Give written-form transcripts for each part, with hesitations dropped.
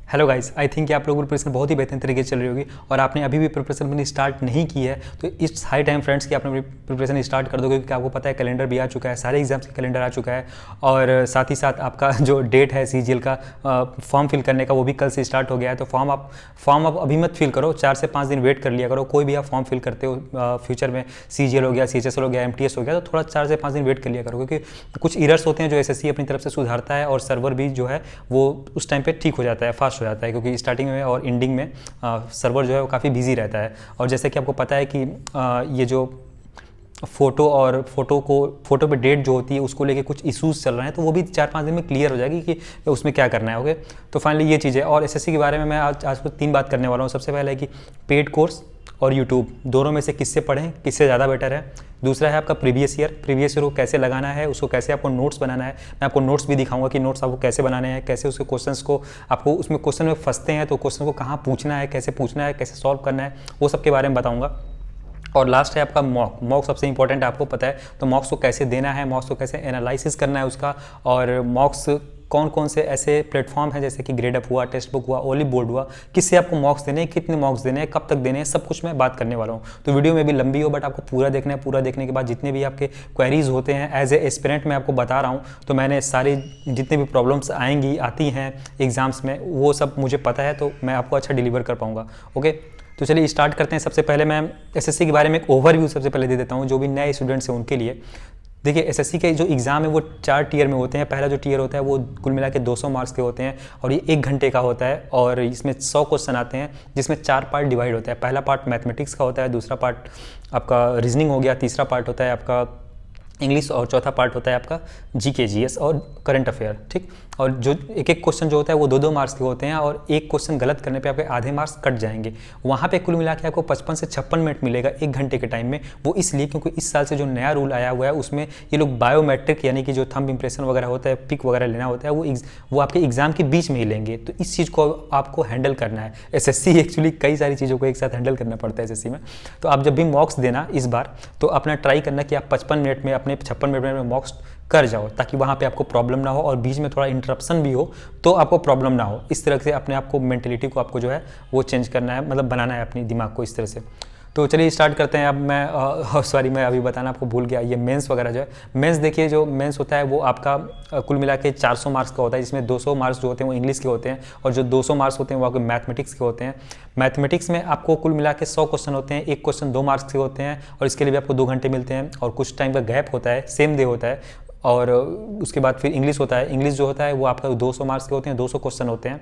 Hello guys, I think कि आप लोगों की प्रिपरेशन बहुत ही बेहतरीन तरीके से चल रही होगी और आपने अभी भी प्रिपरेशन अपनी स्टार्ट नहीं की है तो इट्स हाई टाइम फ्रेंड्स कि आपने प्रिपरेशन स्टार्ट कर दोगे, क्योंकि आपको पता है कैलेंडर भी आ चुका है, सारे एग्जाम्स का कैलेंडर आ चुका है और साथ ही साथ आपका जो डेट है सीजीएल का फॉर्म फिल करने का वो भी कल से स्टार्ट हो गया है। तो फॉर्म आप अभी मत फिल करो, 4 से 5 दिन वेट कर लिया करो। कोई भी आप फॉर्म फिल करते हो फ्यूचर में, सीजीएल हो गया, सीएचएसएल हो गया, एमटीएस हो गया, तो थोड़ा 4 से 5 दिन वेट कर लिया करो, क्योंकि कुछ एरर्स होते हैं जो एसएससी अपनी तरफ से सुधारता है और सर्वर भी जो है वो उस टाइम पे ठीक हो जाता है, फास्ट हो जाता है, क्योंकि स्टार्टिंग में और एंडिंग में सर्वर जो है वो काफ़ी बिजी रहता है। और जैसे कि आपको पता है कि ये जो फोटो पे डेट जो होती है उसको लेके कुछ इश्यूज चल रहे हैं, तो वो भी 4-5 दिन में क्लियर हो जाएगी कि उसमें क्या करना है। ओके, तो फाइनली ये चीज़ है। और एसएससी के बारे में मैं आज को 3 बात करने वाला हूँ। सबसे पहले है कि पेड कोर्स और यूट्यूब दोनों में से किससे पढ़ें, किससे ज़्यादा बेटर है। दूसरा है आपका प्रीवियस ईयर को कैसे लगाना है, उसको कैसे आपको नोट्स बनाना है। मैं आपको नोट्स भी दिखाऊंगा कि नोट्स आपको कैसे बनाने हैं, कैसे उसके क्वेश्चंस को आपको उसमें क्वेश्चन में फंसते हैं तो क्वेश्चन को कहाँ पूछना है, कैसे सॉल्व करना है, वो सब के बारे में बताऊँगा। और लास्ट है आपका मॉक सबसे इंपॉर्टेंट है, आपको पता है। तो मॉक्स को कैसे देना है, मॉक्स को कैसे एनालिसिस करना है उसका, और मॉक्स कौन कौन से ऐसे प्लेटफॉर्म हैं जैसे कि ग्रेडअप हुआ, टेक्स्ट बुक हुआ, ओलिव बोर्ड हुआ, किससे आपको मॉक्स देने हैं, कितने मॉक्स देने हैं, कब तक देने हैं, सब कुछ मैं बात करने वाला हूँ। तो वीडियो में भी लंबी हो बट आपको पूरा देखना है। पूरा देखने के बाद जितने भी आपके क्वेरीज होते हैं एज ए एस्पिरेंट मैं आपको बता रहा हूँ, तो मैंने सारी जितने भी प्रॉब्लम्स आती हैं एग्जाम्स में वो सब मुझे पता है, तो मैं आपको अच्छा डिलीवर कर पाऊँगा। ओके, तो चलिए स्टार्ट करते हैं। सबसे पहले मैं एसएससी के बारे में एक ओवरव्यू सबसे पहले दे देता हूँ, जो भी नए स्टूडेंट्स हैं उनके लिए। देखिए, एसएससी के जो एग्ज़ाम है वो 4 टियर में होते हैं। पहला जो टियर होता है वो कुल मिला के 200 मार्क्स के होते हैं और ये 1 घंटे का होता है और इसमें 100 क्वेश्चन आते हैं, जिसमें 4 पार्ट डिवाइड होता है। पहला पार्ट मैथमेटिक्स का होता है, दूसरा पार्ट आपका रीजनिंग हो गया, तीसरा पार्ट होता है आपका इंग्लिश और चौथा पार्ट होता है आपका जीके जीएस और करंट अफेयर। ठीक, और जो एक क्वेश्चन जो होता है वो 2-2 मार्क्स के होते हैं और एक क्वेश्चन गलत करने पे आपके आधे मार्क्स कट जाएंगे। वहाँ पे कुल मिला के आपको 55 से 56 मिनट मिलेगा 1 घंटे के टाइम में। वो इसलिए क्योंकि इस साल से जो नया रूल आया हुआ है उसमें ये लोग बायोमेट्रिक यानी कि जो थंब इंप्रेशन वगैरह होता है, पिक वगैरह लेना होता है, वो आपके एग्जाम के बीच में ही लेंगे। तो इस चीज़ को आपको हैंडल करना है। एसएससी एक्चुअली कई सारी चीज़ों को एक साथ हैंडल करना पड़ता है एसएससी में। तो आप जब भी मॉक्स देना इस बार, तो अपना ट्राई करना कि आप 55 मिनट में अपने 56 मिनट में मॉक्स कर जाओ, ताकि वहाँ पे आपको प्रॉब्लम ना हो और बीच में थोड़ा इंटरप्शन भी हो तो आपको प्रॉब्लम ना हो। इस तरह से अपने आप को मेंटलिटी को आपको जो है वो चेंज करना है, मतलब बनाना है अपनी दिमाग को इस तरह से। तो चलिए स्टार्ट करते हैं। अब मैं अभी बताना आपको भूल गया, ये मेंस वगैरह जो है, मेंस देखिए जो मेंस होता है वो आपका कुल मिला के 400 मार्क्स का होता है, जिसमें 200 मार्क्स जो होते हैं वो इंग्लिश के होते हैं और जो 200 मार्क्स होते हैं वो आपके मैथमेटिक्स के होते हैं। मैथमेटिक्स में आपको कुल मिला के 100 क्वेश्चन होते हैं, एक क्वेश्चन 2 मार्क्स के होते हैं और इसके लिए भी आपको 2 घंटे मिलते हैं और कुछ टाइम का गैप होता है, सेम डे होता है। और उसके बाद फिर इंग्लिश होता है। इंग्लिश जो होता है वो आपका 200 मार्क्स के होते हैं, 200 क्वेश्चन होते हैं।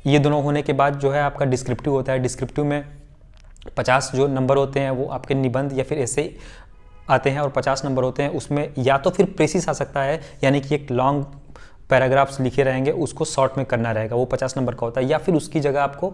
ये दोनों होने के बाद जो है आपका डिस्क्रिप्टिव होता है। डिस्क्रिप्टिव में 50 जो नंबर होते हैं वो आपके निबंध या फिर ऐसे आते हैं और 50 नंबर होते हैं। उसमें या तो फिर प्रेसिस आ सकता है, यानी कि एक लॉन्ग पैराग्राफ्स लिखे रहेंगे, उसको शॉर्ट में करना रहेगा, वो 50 नंबर का होता है। या फिर उसकी जगह आपको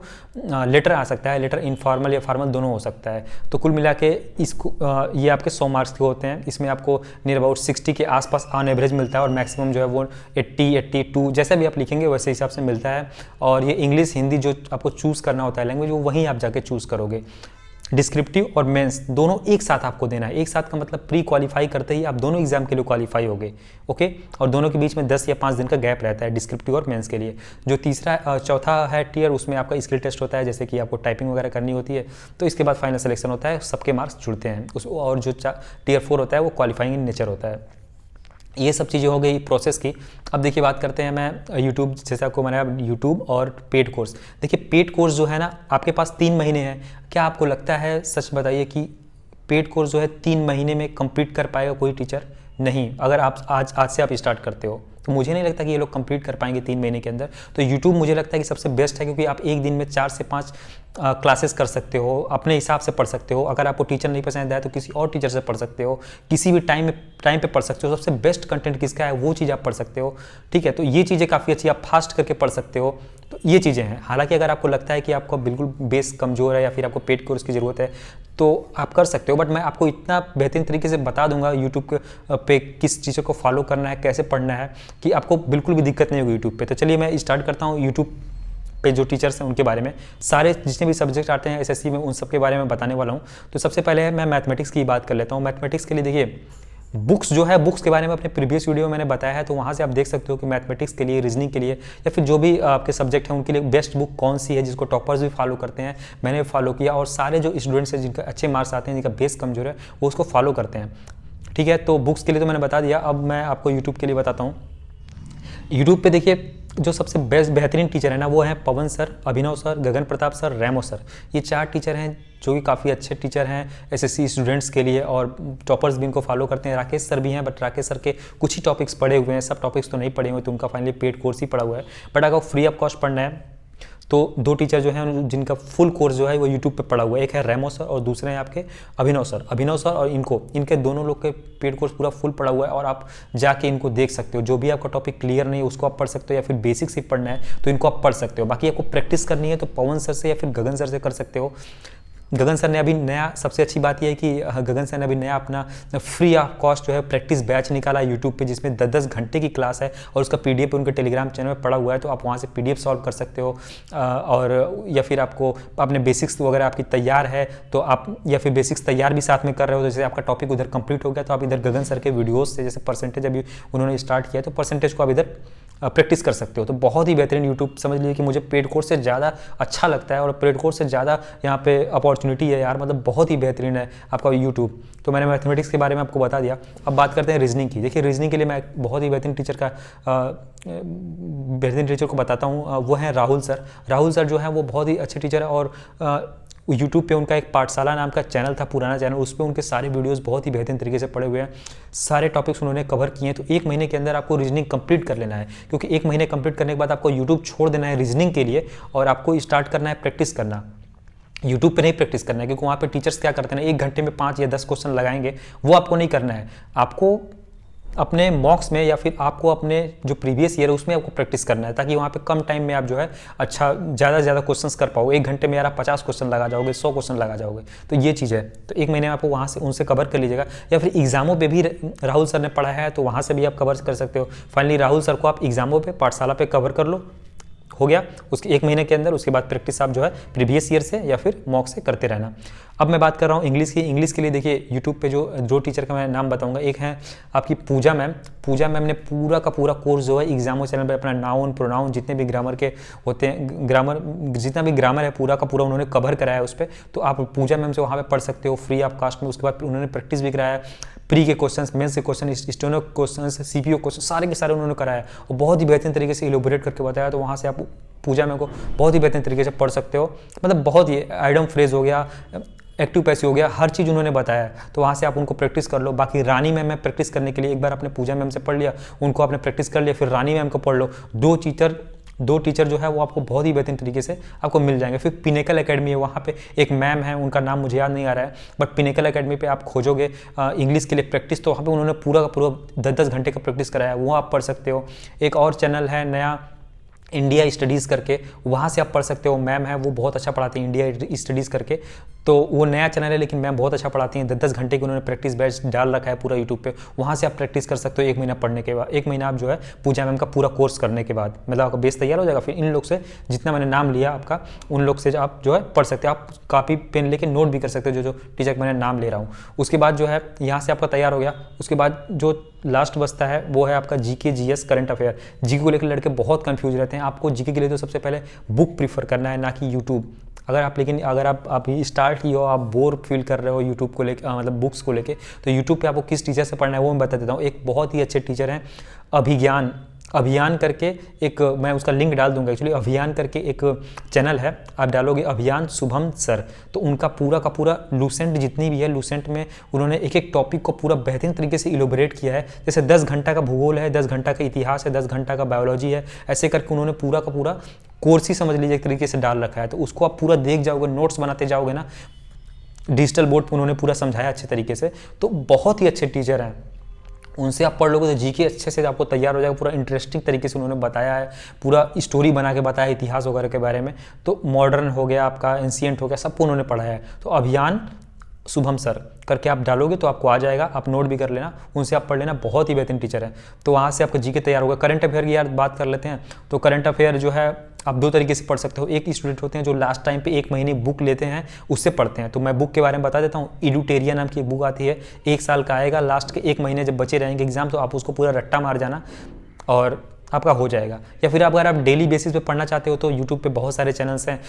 लेटर आ सकता है, लेटर इनफॉर्मल या फॉर्मल दोनों हो सकता है। तो कुल मिला के इसको ये आपके 100 मार्क्स के होते हैं। इसमें आपको नियर अबाउट 60 के आसपास ऑन एवरेज मिलता है और मैक्सिमम जो है वो 80, 82 जैसा भी आप लिखेंगे वैसे हिसाब से मिलता है। और ये इंग्लिश हिंदी जो आपको चूज़ करना होता है लैंग्वेज, वो वहीं आप जाके चूज़ करोगे। डिस्क्रिप्टिव और मेंस दोनों एक साथ आपको देना है। एक साथ का मतलब प्री क्वालिफाई करते ही आप दोनों एग्जाम के लिए क्वालिफाई हो गए। ओके, और दोनों के बीच में 10 या 5 दिन का गैप रहता है डिस्क्रिप्टिव और मेंस के लिए। जो चौथा है टियर, उसमें आपका स्किल टेस्ट होता है, जैसे कि आपको टाइपिंग वगैरह करनी होती है। तो इसके बाद फाइनल सिलेक्शन होता है, सबके मार्क्स जुड़ते हैं और जो टियर 4 होता है वो क्वालिफाइंग इन नेचर होता है। ये सब चीज़ें हो गई प्रोसेस की। अब देखिए बात करते हैं मैं यूट्यूब, जैसे आपको मैंने यूट्यूब और पेड कोर्स। देखिए पेड कोर्स जो है ना, आपके पास 3 महीने हैं। क्या आपको लगता है, सच बताइए, कि पेड कोर्स जो है 3 महीने में कंप्लीट कर पाएगा कोई टीचर? नहीं। अगर आप आज से आप स्टार्ट करते हो तो मुझे नहीं लगता कि ये लोग कंप्लीट कर पाएंगे 3 महीने के अंदर। तो यूट्यूब मुझे लगता है कि सबसे बेस्ट है, क्योंकि आप एक दिन में 4 से 5 क्लासेस कर सकते हो, अपने हिसाब से पढ़ सकते हो। अगर आपको टीचर नहीं पसंद आया तो किसी और टीचर से पढ़ सकते हो, किसी भी टाइम पे पढ़ सकते हो। सबसे बेस्ट कंटेंट किसका है वो चीज़ आप पढ़ सकते हो। ठीक है, तो ये चीज़ें काफ़ी अच्छी, आप फास्ट करके पढ़ सकते हो। तो ये चीज़ें हैं। हालांकि अगर आपको लगता है कि आपका बिल्कुल बेस कमज़ोर है या फिर आपको पेड कोर्स की ज़रूरत है तो आप कर सकते हो, बट मैं आपको इतना बेहतरीन तरीके से बता दूंगा यूट्यूब पे किस चीज़ों को फॉलो करना है, कैसे पढ़ना है, कि आपको बिल्कुल भी दिक्कत नहीं होगी यूट्यूब पे। तो चलिए मैं स्टार्ट करता हूँ यूट्यूब पे जो टीचर्स हैं उनके बारे में। सारे जितने भी सब्जेक्ट आते हैं एसएससी में उन सब के बारे में बताने वाला हूँ। तो सबसे पहले मैं मैथमेटिक्स की बात कर लेता हूँ। मैथमेटिक्स के लिए देखिए बुक्स जो है, बुक्स के बारे में अपने प्रीवियस वीडियो में मैंने बताया है, तो वहाँ से आप देख सकते हो कि मैथमेटिक्स के लिए, रीजनिंग के लिए या फिर जो भी आपके सब्जेक्ट हैं उनके लिए बेस्ट बुक कौन सी है, जिसको टॉपर्स भी फॉलो करते हैं। मैंने फॉलो किया, और सारे जो स्टूडेंट्स हैं जिनका अच्छे मार्क्स आते हैं, जिनका बेस कमजोर है, वो उसको फॉलो करते हैं। ठीक है, तो बुक्स के लिए तो मैंने बता दिया। अब मैं आपको यूट्यूब के लिए बताता हूँ। यूट्यूब पे देखिए जो सबसे बेस्ट बेहतरीन टीचर है ना, वो है पवन सर, अभिनव सर, गगन प्रताप सर, रेमो सर। ये 4 टीचर हैं जो कि काफ़ी अच्छे टीचर हैं एसएससी स्टूडेंट्स के लिए, और टॉपर्स भी इनको फॉलो करते हैं। राकेश सर भी हैं, बट राकेश सर के कुछ ही टॉपिक्स पढ़े हुए हैं, सब टॉपिक्स तो नहीं पढ़े हुए, तो उनका फाइनली पेड कोर्स ही पड़ा हुआ है। बट अगर फ्री ऑफ कॉस्ट पढ़ना है तो 2 टीचर जो हैं जिनका फुल कोर्स जो है वो यूट्यूब पे पड़ा हुआ है। एक है रेमो सर और दूसरे हैं आपके अभिनव सर। अभिनव सर और इनके दोनों लोग के पेड कोर्स पूरा फुल पड़ा हुआ है, और आप जाके इनको देख सकते हो। जो भी आपका टॉपिक क्लियर नहीं है उसको आप पढ़ सकते हो, या फिर बेसिक से पढ़ना है तो इनको आप पढ़ सकते हो। बाकी आपको प्रैक्टिस करनी है तो पवन सर से या फिर गगन सर से कर सकते हो। गगन सर ने अभी नया, सबसे अच्छी बात यह है कि गगन सर ने अभी नया अपना फ्री ऑफ कॉस्ट जो है प्रैक्टिस बैच निकाला है यूट्यूब पे, जिसमें 10-10 घंटे की क्लास है, और उसका पीडीएफ उनके टेलीग्राम चैनल में पड़ा हुआ है, तो आप वहाँ से पीडीएफ सॉल्व कर सकते हो। और या फिर आपको अपने बेसिक्स वगैरह आपकी तैयार है तो आप, या फिर बेसिक्स तैयार भी साथ में कर रहे हो, जैसे आपका टॉपिक उधर कंप्लीट हो गया तो आप इधर गगन सर के वीडियोज़ से, जैसे परसेंटेज अभी उन्होंने स्टार्ट किया है तो परसेंटेज को आप इधर प्रैक्टिस कर सकते हो। तो बहुत ही बेहतरीन यूट्यूब, समझ लीजिए कि मुझे पेड कोर्स से ज़्यादा अच्छा लगता है, और पेड कोर्स से ज़्यादा यहाँ पे अपॉर्चुनिटी है यार, मतलब बहुत ही बेहतरीन है आपका यूट्यूब। तो मैंने मैथमेटिक्स के बारे में आपको बता दिया। अब बात करते हैं रीजनिंग की। देखिए रीजनिंग के लिए मैं बहुत ही बेहतरीन टीचर को बताता हूँ, वो हैं राहुल सर। राहुल सर जो है वो बहुत ही अच्छे टीचर है, और यूट्यूब पे उनका एक पाठशाला नाम का चैनल था, पुराना चैनल, उस पर उनके सारे वीडियोस बहुत ही बेहतरीन तरीके से पड़े हुए हैं, सारे टॉपिक्स उन्होंने कवर किए हैं। तो 1 महीने के अंदर आपको रीजनिंग कंप्लीट कर लेना है, क्योंकि 1 महीने कंप्लीट करने के बाद आपको यूट्यूब छोड़ देना है रीजनिंग के लिए, और आपको स्टार्ट करना है प्रैक्टिस करना। यूट्यूब पे नहीं प्रैक्टिस करना है, क्योंकि वहाँ पे टीचर्स क्या करते हैं ना, 1 घंटे में 5 या 10 क्वेश्चन लगाएंगे, वो आपको नहीं करना है। आपको अपने मॉक्स में या फिर आपको अपने जो प्रीवियस ईयर है उसमें आपको प्रैक्टिस करना है, ताकि वहाँ पे कम टाइम में आप जो है अच्छा ज़्यादा से ज़्यादा क्वेश्चंस कर पाओ। 1 घंटे में यार आप 50 क्वेश्चन लगा जाओगे, 100 क्वेश्चन लगा जाओगे, तो ये चीज़ है। तो 1 महीने में आपको वहाँ से उनसे कवर कर लीजिएगा, या फिर एग्जामों पे भी राहुल सर ने पढ़ा है तो वहाँ से भी आप कवर कर सकते हो। फाइनली राहुल सर को आप एग्जामों पे, पाठशाला पे कवर कर लो, हो गया उसके 1 महीने के अंदर। उसके बाद प्रैक्टिस आप जो है प्रीवियस ईयर से या फिर मॉक से करते रहना। अब मैं बात कर रहा हूँ इंग्लिश की। इंग्लिश के लिए देखिए यूट्यूब पे जो टीचर का मैं नाम बताऊंगा, एक है आपकी पूजा मैम। पूजा मैम ने पूरा का पूरा कोर्स जो है एग्जामो चैनल पे अपना नाउन, प्रोनाउन, जितने भी ग्रामर के होते हैं, जितना भी ग्रामर है पूरा का पूरा उन्होंने कवर कराया है उस पर। तो आप पूजा मैम से वहाँ पर पढ़ सकते हो फ्री ऑफ कॉस्ट में। उसके बाद उन्होंने प्रैक्टिस भी कराया, प्री के क्वेश्चन, मेंस के question, steno question, CPO question, सारे के सारे उन्होंने कराया और बहुत ही बेहतरीन तरीके से इलोबरेट करके बताया। तो वहाँ से आप पूजा मैम को बहुत ही बेहतरीन तरीके से पढ़ सकते हो। मतलब बहुत ही आइडम फ्रेज हो गया, एक्टिव पैसिव हो गया, हर चीज़ उन्होंने बताया है। तो वहाँ से आप उनको प्रैक्टिस कर लो। बाकी रानी मैम में प्रैक्टिस करने के लिए एक बार आपने पूजा मैम से पढ़ लिया, उनको आपने प्रैक्टिस कर लिया, फिर रानी मैम को पढ़ लो। दो टीचर जो है वो आपको बहुत ही बेहतरीन तरीके से आपको मिल जाएंगे। फिर पिनेकल एकेडमी है, वहाँ पे एक मैम है, उनका नाम मुझे याद नहीं आ रहा है, बट पिनेकल एकेडमी पे आप खोजोगे इंग्लिश के लिए प्रैक्टिस, तो वहाँ पे उन्होंने पूरा का पूरा 10-10 घंटे का प्रैक्टिस कराया है, वो आप पढ़ सकते हो। एक और चैनल है नया, इंडिया स्टडीज़ करके, वहाँ से आप पढ़ सकते हो। मैम है वो बहुत अच्छा पढ़ाती हैं, इंडिया स्टडीज़ करके। तो वो नया चैनल है, लेकिन मैम बहुत अच्छा पढ़ाती हैं। 10-10 घंटे की उन्होंने प्रैक्टिस बैच डाल रखा है पूरा यूट्यूब पे, वहाँ से आप प्रैक्टिस कर सकते हो। 1 महीना पढ़ने के बाद, 1 महीना आप जो है पूजा मैम का पूरा कोर्स करने के बाद, मतलब आपका बेस तैयार हो जाएगा। फिर इन लोग से, जितना मैंने नाम लिया आपका, उन लोग से आप जो है पढ़ सकते हो। आप कॉपी पेन लेके नोट भी कर सकते हो, जो टीचर का मैंने नाम ले रहा हूँ। उसके बाद जो है यहाँ से आपका तैयार हो गया। उसके बाद जो लास्ट बचता है वो है आपका GK, GS, current affair. GK को लेकर लड़के बहुत कंफ्यूज रहते हैं। आपको जीके के लिए तो सबसे पहले बुक प्रीफर करना है, ना कि यूट्यूब। अगर आप अभी स्टार्ट ही हो, आप बोर फील कर रहे हो यूट्यूब को लेकर, मतलब बुक्स को लेके, तो यूट्यूब पे आपको किस टीचर से पढ़ना है वो मैं बता देता हूँ। एक बहुत ही अच्छे टीचर हैं, अभियान करके एक, मैं उसका लिंक डाल दूंगा एक्चुअली। अभियान करके एक चैनल है, आप डालोगे अभियान शुभम सर, तो उनका पूरा का पूरा लूसेंट जितनी भी है, लूसेंट में उन्होंने एक एक टॉपिक को पूरा बेहतरीन तरीके से इलोबरेट किया है। जैसे 10 घंटा का भूगोल है, 10 घंटा का इतिहास है, 10 घंटा का बायोलॉजी है, ऐसे करके उन्होंने पूरा का पूरा कोर्स ही समझ लीजिए एक तरीके से डाल रखा है। तो उसको आप पूरा देख जाओगे, नोट्स बनाते जाओगे ना, डिजिटल बोर्ड पर उन्होंने पूरा समझाया अच्छे तरीके से। तो बहुत ही अच्छे टीचर हैं, उनसे आप पढ़ लोगे तो जीके अच्छे से आपको तैयार हो जाएगा। पूरा इंटरेस्टिंग तरीके से उन्होंने बताया है, पूरा स्टोरी बना के बताया इतिहास वगैरह के बारे में। तो मॉडर्न हो गया आपका, एंशिएंट हो गया, सबको उन्होंने पढ़ाया है। तो अभियान शुभम सर करके आप डालोगे तो आपको आ जाएगा, आप नोट भी कर लेना, उनसे आप पढ़ लेना, बहुत ही बेहतरीन टीचर है। तो वहाँ से आपका जीके तैयार होगा। करंट अफेयर की यार बात कर लेते हैं। तो करंट अफेयर जो है आप दो तरीके से पढ़ सकते हो। एक स्टूडेंट होते हैं जो लास्ट टाइम पे 1 महीने बुक लेते हैं, उससे पढ़ते हैं। तो मैं बुक के बारे में बता देता हूँ। इडुटेरिया नाम की एक बुक आती है, 1 साल का आएगा, लास्ट के 1 महीने जब बचे रहेंगे एग्जाम, तो आप उसको पूरा रट्टा मार जाना और आपका हो जाएगा। या फिर अगर आप डेली बेसिस पे पढ़ना चाहते हो तो यूट्यूब पे बहुत सारे चैनल्स हैं,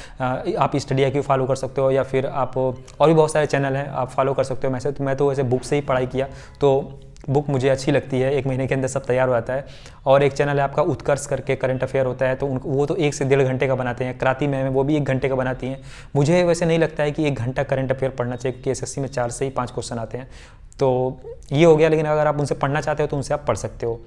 आप स्टडी IQ फॉलो कर सकते हो, या फिर आप और भी बहुत सारे चैनल हैं आप फॉलो कर सकते हो। मैं तो वैसे बुक से ही पढ़ाई किया, तो बुक मुझे अच्छी लगती है, 1 महीने के अंदर सब तैयार हो जाता है। और एक चैनल है आपका उत्कर्ष करके, करंट अफेयर होता है, तो वो तो 1 से 1.5 घंटे का बनाते हैं। क्रांति मैम वो भी 1 घंटे का बनाती हैं। मुझे वैसे नहीं लगता है कि 1 घंटा करंट अफेयर पढ़ना चाहिए, क्योंकि SSC में 4 से ही 5 क्वेश्चन आते हैं। तो ये हो गया, लेकिन अगर आप उनसे पढ़ना चाहते हो तो उनसे आप पढ़ सकते हो।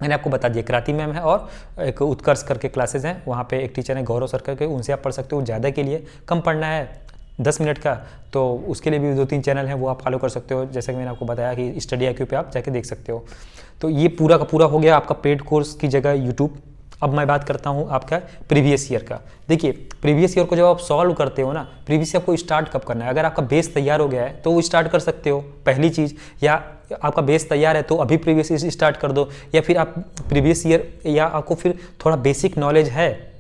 मैंने आपको बता दिया, क्रांति मैम है और एक उत्कर्ष करके क्लासेस हैं, वहाँ पे एक टीचर है गौरव सर करके, उनसे आप पढ़ सकते हो। ज़्यादा के लिए कम पढ़ना है 10 मिनट का, तो उसके लिए भी 2-3 चैनल हैं, वो आप फॉलो कर सकते हो। जैसे कि मैंने आपको बताया कि स्टडी IQ पे आप जाके देख सकते हो। तो ये पूरा का पूरा हो गया आपका पेड कोर्स की जगह यूट्यूब। अब मैं बात करता हूँ आपका प्रीवियस ईयर का। देखिए, प्रीवियस ईयर को जब आप सॉल्व करते हो ना, प्रीवियस ईयर को स्टार्ट कब करना है? अगर आपका बेस तैयार हो गया है तो वो स्टार्ट कर सकते हो, पहली चीज़। या आपका बेस तैयार है तो अभी प्रीवियस ईयर स्टार्ट कर दो, या फिर आप प्रीवियस ईयर, या आपको फिर थोड़ा बेसिक नॉलेज है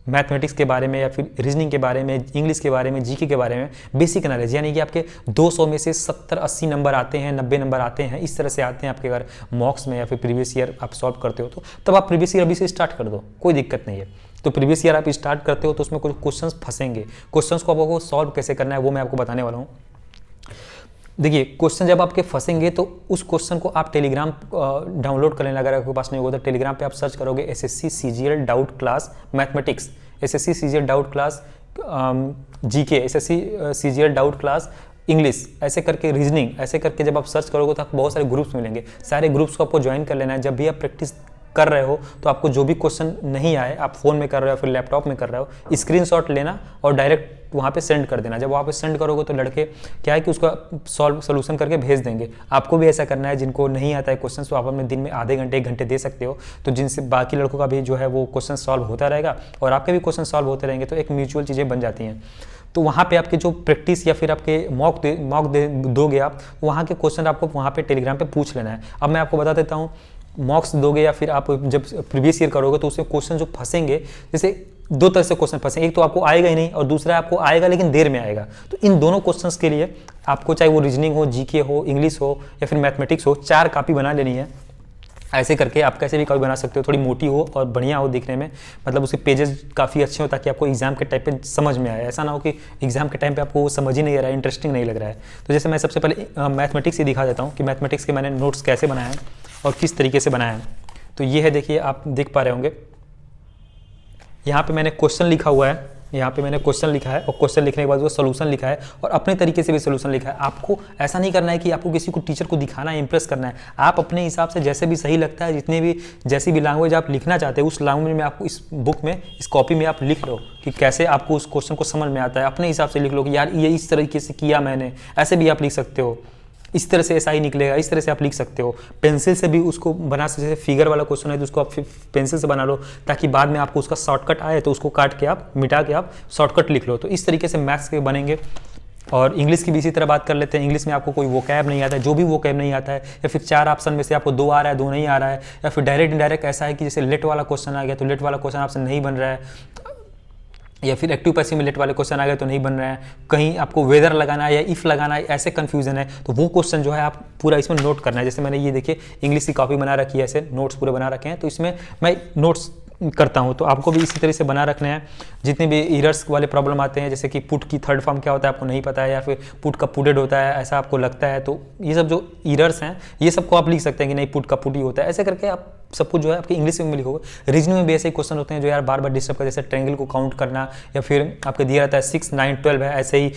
मैथमेटिक्स के बारे में, या फिर रीजनिंग के बारे में, इंग्लिश के बारे में, GK के बारे में, बेसिक नॉलेज, यानी कि आपके 200 में से 70-80 नंबर आते हैं, 90 नंबर आते हैं, इस तरह से आते हैं आपके अगर मॉक्स में, या फिर प्रीवियस ईयर आप सॉल्व करते हो तो तब आप प्रीवियस ईयर अभी से स्टार्ट कर दो, कोई दिक्कत नहीं है। तो प्रीवियस ईयर आप स्टार्ट करते हो तो उसमें कुछ क्वेश्चन फंसेंगे, क्वेश्चन को आपको सॉल्व कैसे करना है वो मैं आपको बताने वाला हूँ। देखिए, क्वेश्चन जब आपके फंसेंगे तो उस क्वेश्चन को आप टेलीग्राम डाउनलोड कर लेना। अगर आपके पास नहीं होगा तो टेलीग्राम पे आप सर्च करोगे SSC CGL doubt class mathematics, SSC CGL doubt class GK, SSC CGL doubt class English, ऐसे करके रीजनिंग, ऐसे करके जब आप सर्च करोगे तो आपको बहुत सारे ग्रुप्स मिलेंगे। सारे ग्रुप्स को आपको ज्वाइन कर लेना है। जब भी आप प्रैक्टिस कर रहे हो तो आपको जो भी क्वेश्चन नहीं आए, आप फ़ोन में कर रहे हो या फिर लैपटॉप में कर रहे हो, स्क्रीनशॉट लेना और डायरेक्ट वहाँ पे सेंड कर देना। जब वहाँ पे सेंड करोगे तो लड़के क्या है कि उसका सोल्यूशन करके भेज देंगे। आपको भी ऐसा करना है। जिनको नहीं आता है क्वेश्चन तो आप अपने दिन में आधे घंटे 1 घंटे दे सकते हो, तो जिनसे बाकी लड़कों का भी जो है वो क्वेश्चन सॉल्व होता रहेगा और आपके भी क्वेश्चन सॉल्व होते रहेंगे, तो एक म्यूचुअल चीज़ें बन जाती हैं। तो वहाँ पे आपके जो प्रैक्टिस या फिर आपके मॉक दोगे आप, वहाँ के क्वेश्चन आपको वहाँ पे टेलीग्राम पे पूछ लेना है। अब मैं आपको बता देता हूँ, मॉक्स दोगे या फिर आप जब प्रीवियस ईयर करोगे तो उसमें क्वेश्चन जो फंसेंगे, जैसे 2 तरह से क्वेश्चन फंसेंगे। एक तो आपको आएगा ही नहीं और दूसरा आपको आएगा लेकिन देर में आएगा। तो इन दोनों क्वेश्चंस के लिए आपको, चाहे वो रीजनिंग हो, GK हो, इंग्लिश हो या फिर मैथमेटिक्स हो, 4 कॉपी बना लेनी है। ऐसे करके आप कैसे भी कॉपी बना सकते हो, थोड़ी मोटी हो और बढ़िया हो दिखने में, मतलब उसके पेजेस काफ़ी अच्छे हो ताकि आपको एग्जाम के टाइम पे समझ में आए। ऐसा ना हो कि एग्जाम के टाइम पे आपको वो समझ ही नहीं आ रहा है, इंटरेस्टिंग नहीं लग रहा है। तो जैसे मैं सबसे पहले मैथमेटिक्स ही दिखा देता हूँ कि मैथमेटिक्स के मैंने नोट्स कैसे बनाए हैं और किस तरीके से बनाए हैं। तो ये है, देखिए आप देख पा रहे होंगे, यहाँ पे मैंने क्वेश्चन लिखा हुआ है, यहाँ पे मैंने क्वेश्चन लिखा है और क्वेश्चन लिखने के बाद वो सोल्यूशन लिखा है और अपने तरीके से भी सोल्यूशन लिखा है। आपको ऐसा नहीं करना है कि आपको किसी को टीचर को दिखाना है, इंप्रेस करना है। आप अपने हिसाब से जैसे भी सही लगता है, जितने भी जैसी भी लैंग्वेज आप लिखना चाहते हैं उस लैंग्वेज में आपको इस बुक में, इस कॉपी में आप लिख लो कि कैसे आपको उस क्वेश्चन को समझ में आता है। अपने हिसाब से लिख लो कि यार ये इस तरीके से किया मैंने, ऐसे भी आप लिख सकते हो, इस तरह से ऐसा ही निकलेगा, इस तरह से आप लिख सकते हो। पेंसिल से भी उसको बना सकते, जैसे फिगर वाला क्वेश्चन है तो उसको आप पेंसिल से बना लो ताकि बाद में आपको उसका शॉर्टकट आए तो उसको काट के आप मिटा के आप शॉर्टकट लिख लो। तो इस तरीके से मैथ्स के बनेंगे। और इंग्लिश की भी इसी तरह बात कर लेते हैं। इंग्लिश में आपको कोई वोकैब नहीं आता है, जो भी वोकैब नहीं आता है, या फिर 4 ऑप्शन में से आपको 2 आ रहा है, 2 नहीं आ रहा है, या फिर डायरेक्ट इनडायरेक्ट ऐसा है कि जैसे लेट वाला क्वेश्चन आ गया तो लेट वाला क्वेश्चन आपसे नहीं बन रहा है, या फिर एक्टिव पैसिव में लेट वाले क्वेश्चन आ गए तो नहीं बन रहा है, कहीं आपको वेदर लगाना है या इफ़ लगाना है, ऐसे कन्फ्यूजन है, तो वो क्वेश्चन जो है आप पूरा इसमें नोट करना है। जैसे मैंने ये देखिए इंग्लिश की कॉपी बना रखी है, ऐसे नोट्स पूरे बना रखे हैं, तो इसमें मैं नोट्स करता हूँ। तो आपको भी इसी तरह से बना रखने हैं। जितने भी एरर्स वाले प्रॉब्लम आते हैं, जैसे कि पुट की 3rd फॉर्म क्या होता है आपको नहीं पता है, या फिर पुट का पुटेड होता है ऐसा आपको लगता है, तो ये सब जो एरर्स हैं ये सबको आप लिख सकते हैं कि नहीं पुट का पुट ही होता है। ऐसे करके आप सब कुछ जो है आपकी इंग्लिश में लिखोगे। रीजनिंग में भी ऐसे क्वेश्चन होते हैं जो यार बार बार डिस्टर्ब कर, जैसे ट्रायंगल को काउंट करना, या फिर आपको दिया रहता है 6, 9, 12 है, ऐसे ही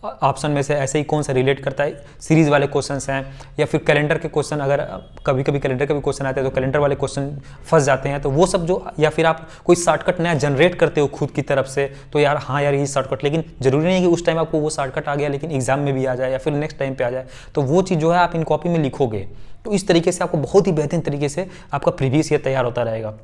ऑप्शन में से ऐसे ही कौन सा रिलेट करता है, सीरीज वाले क्वेश्चंस हैं, या फिर कैलेंडर के क्वेश्चन, अगर कभी कभी कैलेंडर के भी क्वेश्चन आते हैं तो कैलेंडर वाले क्वेश्चन फंस जाते हैं, तो वो सब जो, या फिर आप कोई शॉर्टकट नया जनरेट करते हो खुद की तरफ से, तो यार हाँ यार ये शॉर्टकट, लेकिन जरूरी नहीं है कि उस टाइम आपको वो शॉर्टकट आ गया लेकिन एग्जाम में भी आ जाए या फिर नेक्स्ट टाइम पे आ जाए, तो वो चीज़ जो है आप इन कॉपी में लिखोगे। तो इस तरीके से आपको बहुत ही बेहतरीन तरीके से आपका प्रीवियस ईयर तैयार होता रहेगा।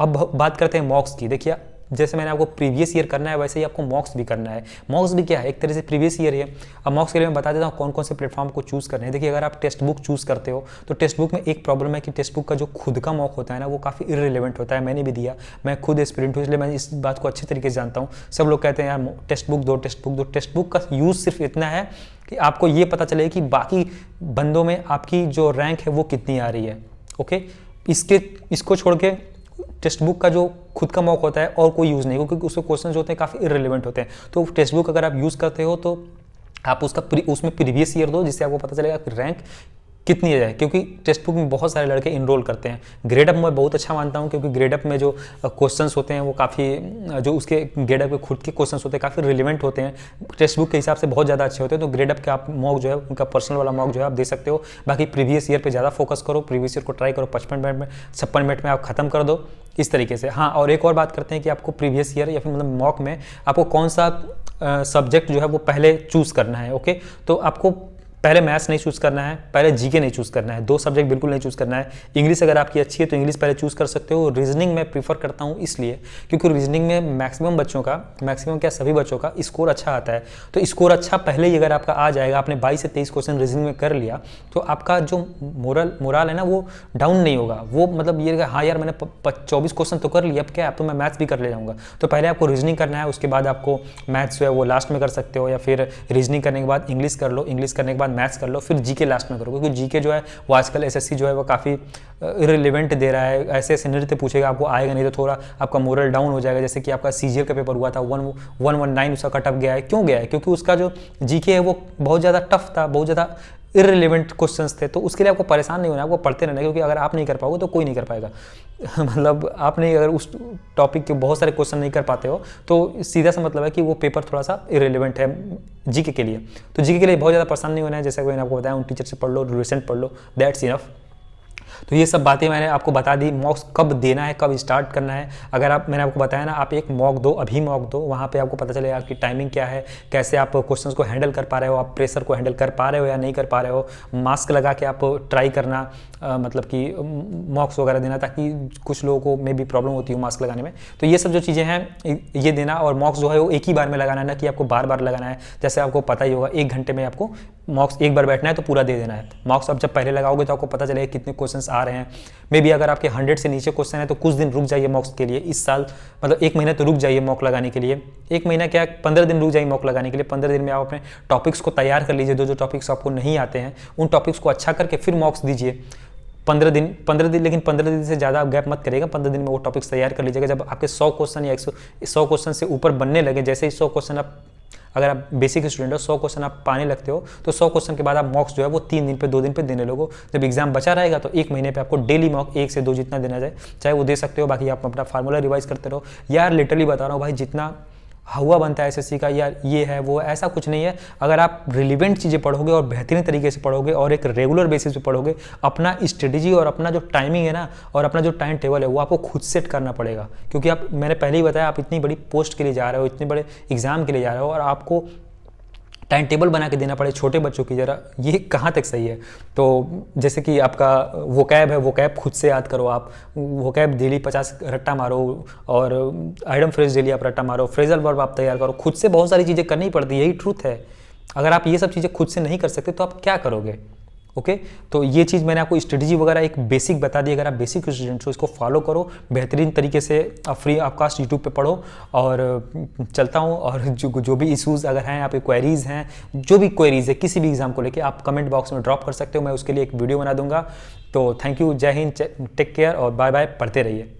अब बात करते हैं मॉक्स की। देखिए जैसे मैंने आपको प्रीवियस ईयर करना है वैसे ही आपको मॉक्स भी करना है। मॉक्स भी क्या है, एक तरह से प्रीवियस ईयर है। अब मॉक्स के लिए मैं बता देता हूँ कौन कौन से प्लेटफॉर्म को चूज़ करने हैं। देखिए, अगर आप टेक्स्ट बुक चूज़ करते हो तो टेक्स्ट बुक में एक प्रॉब्लम है कि टेक्स्ट बुक का जो खुद का मॉक होता है ना वो काफ़ी इररिलेवेंट होता है। मैंने भी दिया, मैं खुद एस्पिरेंट हूँ, इसलिए मैं इस बात को अच्छे तरीके से जानता हूँ। सब लोग कहते हैं यार टेक्स्ट बुक दो, टेक्स्ट बुक दो। टेक्स्ट बुक का यूज़ सिर्फ इतना है कि आपको ये पता चले कि बाकी बंदों में आपकी जो रैंक है वो कितनी आ रही है। ओके, इसको छोड़ के टेक्स्ट बुक का जो खुद का मॉक होता है और कोई यूज़ नहीं, क्योंकि उसके क्वेश्चन जो होते हैं काफ़ी इररिलेवेंट होते हैं। तो टेक्स्ट बुक अगर आप यूज़ करते हो तो आप उसमें प्रीवियस ईयर दो, जिससे आपको पता चलेगा कि रैंक कितनी है, क्योंकि टेक्स्ट बुक में बहुत सारे लड़के इनरोल करते हैं। ग्रेडअप मैं बहुत अच्छा मानता हूं, क्योंकि ग्रेडअप में जो क्वेश्चंस होते हैं वो काफ़ी, जो उसके ग्रेडअप के खुद के क्वेश्चंस होते हैं काफ़ी रिलेवेंट होते हैं, टेक्स्ट बुक के हिसाब से बहुत ज़्यादा अच्छे होते हैं। तो ग्रेडअप के आप मॉक जो है उनका पर्सनल वाला मॉक जो है आप दे सकते हो। बाकी प्रीवियस ईयर पर ज़्यादा फोकस करो, प्रीवियस ईयर को ट्राई करो, 56 मिनट में आप खत्म कर दो इस तरीके से। हाँ, और एक और बात करते हैं कि आपको प्रीवियस ईयर या फिर मतलब मॉक में आपको कौन सा सब्जेक्ट जो है वो पहले चूज़ करना है। ओके, तो आपको पहले मैथ्स नहीं चूज़ करना है, पहले जीके नहीं चूज़ करना है, 2 सब्जेक्ट बिल्कुल नहीं चूज़ करना है। इंग्लिश अगर आपकी अच्छी है तो इंग्लिश पहले चूज़ कर सकते हो। रीजनिंग मैं प्रीफर करता हूँ इसलिए क्योंकि रीजनिंग में मैक्सिमम क्या सभी बच्चों का स्कोर अच्छा आता है। तो स्कोर अच्छा पहले ही अगर आपका आ जाएगा, आपने 22 से 23 क्वेश्चन रीजनिंग में कर लिया, तो आपका जो मोरल है ना वो डाउन नहीं होगा। वो मतलब ये हाँ यार मैंने 24 क्वेश्चन तो कर लिया, अब क्या है, अब तो मैं मैथ्स भी कर ले जाऊँगा। तो पहले आपको रीजनिंग करना है, उसके बाद आपको मैथ्स जो है वो लास्ट में कर सकते हो, या फिर रीजनिंग करने के बाद इंग्लिश कर लो, इंग्लिश करने के बाद मैथ्स कर लो, फिर जीके लास्ट में करो। क्योंकि जीके जो है वो आजकल एसएससी जो है वो काफ़ी इररिलेवेंट दे रहा है। ऐसे ऐसे नृत्य पूछेगा, आपको आएगा नहीं तो थोड़ा आपका मोरल डाउन हो जाएगा। जैसे कि आपका सीजीएल का पेपर हुआ था, 119 उसका कट ऑफ गया है। क्यों गया है? क्योंकि उसका जो जीके है वो बहुत ज़्यादा टफ था, बहुत ज़्यादा इररिलेवेंट क्वेश्चंस थे। तो उसके लिए आपको परेशान नहीं होना, आपको पढ़ते रहना, क्योंकि अगर आप नहीं कर पाओगे तो कोई नहीं कर पाएगा। मतलब आपने अगर उस टॉपिक के बहुत सारे क्वेश्चन नहीं कर पाते हो तो सीधा सा मतलब है कि वो पेपर थोड़ा सा इररिलेवेंट है जीके के लिए। तो जीके के लिए बहुत ज़्यादा परेशान नहीं होना है। जैसे मैंने आपको बताया, उन टीचर से पढ़ लो, रिसेंट पढ़ लो, दैट्स इनफ। तो ये सब बातें मैंने आपको बता दी। मॉक्स कब देना है, कब स्टार्ट करना है। अगर मैंने आपको बताया ना, आप एक मॉक दो, अभी मॉक दो, वहाँ पे आपको पता चलेगा आपकी टाइमिंग क्या है, कैसे आप क्वेश्चंस को हैंडल कर पा रहे हो, आप प्रेशर को हैंडल कर पा रहे हो या नहीं कर पा रहे हो। मास्क लगा के आप ट्राई करना, मतलब कि मॉक्स वगैरह देना, ताकि कुछ लोगों को मे भी प्रॉब्लम होती है मास्क लगाने में। तो ये सब जो चीज़ें हैं ये देना, और मॉक्स जो है वो एक ही बार में लगाना है, ना कि आपको बार बार लगाना है। जैसे आपको पता ही होगा 1 घंटे में आपको मॉक्स एक बार बैठना है तो पूरा दे देना है। मॉक्स अब जब पहले लगाओगे तो आपको पता चलेगा कितने क्वेश्चंस आ रहे हैं। मे बी अगर आपके 100 से नीचे क्वेश्चन है तो कुछ दिन रुक जाइए मॉक्स के लिए। इस साल मतलब 1 महीना तो रुक जाइए मॉक लगाने के लिए। 1 महीना क्या, 15 दिन रुक जाइए मॉक लगाने के लिए। 15 दिन में आप अपने टॉपिक्स को तैयार कर लीजिए। जो टॉपिक्स आपको नहीं आते हैं उन टॉपिक्स को अच्छा करके फिर मॉक्स दीजिए। 15 दिन, लेकिन 15 दिन से ज़्यादा गैप मत करेगा। 15 दिन में वो टॉपिक्स तैयार कर लीजिएगा। जब आपके 100 क्वेश्चन या 100 क्वेश्चन से ऊपर बनने लगे, जैसे ही 100 क्वेश्चन आप, अगर आप बेसिक स्टूडेंट हो, 100 क्वेश्चन आप पाने लगते हो, तो 100 क्वेश्चन के बाद आप मॉक्स जो है वो 3 दिन पे, 2 दिन पे देने लगो। जब एग्जाम बचा रहेगा तो 1 महीने पे आपको डेली मॉक 1 से 2 जितना देना जाए चाहे वो दे सकते हो। बाकी आप अपना फार्मूला रिवाइज करते रहो। यार लिटरली बता रहा हूँ भाई, जितना हुआ बनता है एसएससी का, यार ये है वो, ऐसा कुछ नहीं है। अगर आप रिलेवेंट चीज़ें पढ़ोगे और बेहतरीन तरीके से पढ़ोगे और एक रेगुलर बेसिस पे पढ़ोगे, अपना स्ट्रेटजी और अपना जो टाइमिंग है ना और अपना जो टाइम टेबल है वो आपको खुद सेट करना पड़ेगा। क्योंकि आप, मैंने पहले ही बताया, आप इतनी बड़ी पोस्ट के लिए जा रहे हो, इतने बड़े एग्जाम के लिए जा रहे हो, और आपको टाइम टेबल बना के देना पड़े छोटे बच्चों की, जरा ये कहाँ तक सही है। तो जैसे कि आपका वोकैब है, वोकैब खुद से याद करो। आप वोकैब डेली 50 रट्टा मारो, और आइटम फ्रेज डेली आप रट्टा मारो, फ्रेजल वर्ब आप तैयार करो। खुद से बहुत सारी चीज़ें करनी पड़ती है, यही ट्रूथ है। अगर आप ये सब चीज़ें खुद से नहीं कर सकते तो आप क्या करोगे। ओके, तो ये चीज़ मैंने आपको स्ट्रेटजी वगैरह एक बेसिक बता दी। अगर आप बेसिक स्टूडेंट हो, इसको फॉलो करो बेहतरीन तरीके से। फ्री ऑफकास्ट यूट्यूब पे पढ़ो, और चलता हूँ। और जो भी इशूज़ अगर हैं, आपकी क्वेरीज़ हैं, जो भी क्वेरीज़ है किसी भी एग्जाम को लेके, आप कमेंट बॉक्स में ड्रॉप कर सकते हो। मैं उसके लिए एक वीडियो बना दूंगा। तो थैंक यू, जय हिंद, टेक केयर और बाय बाय, पढ़ते रहिए।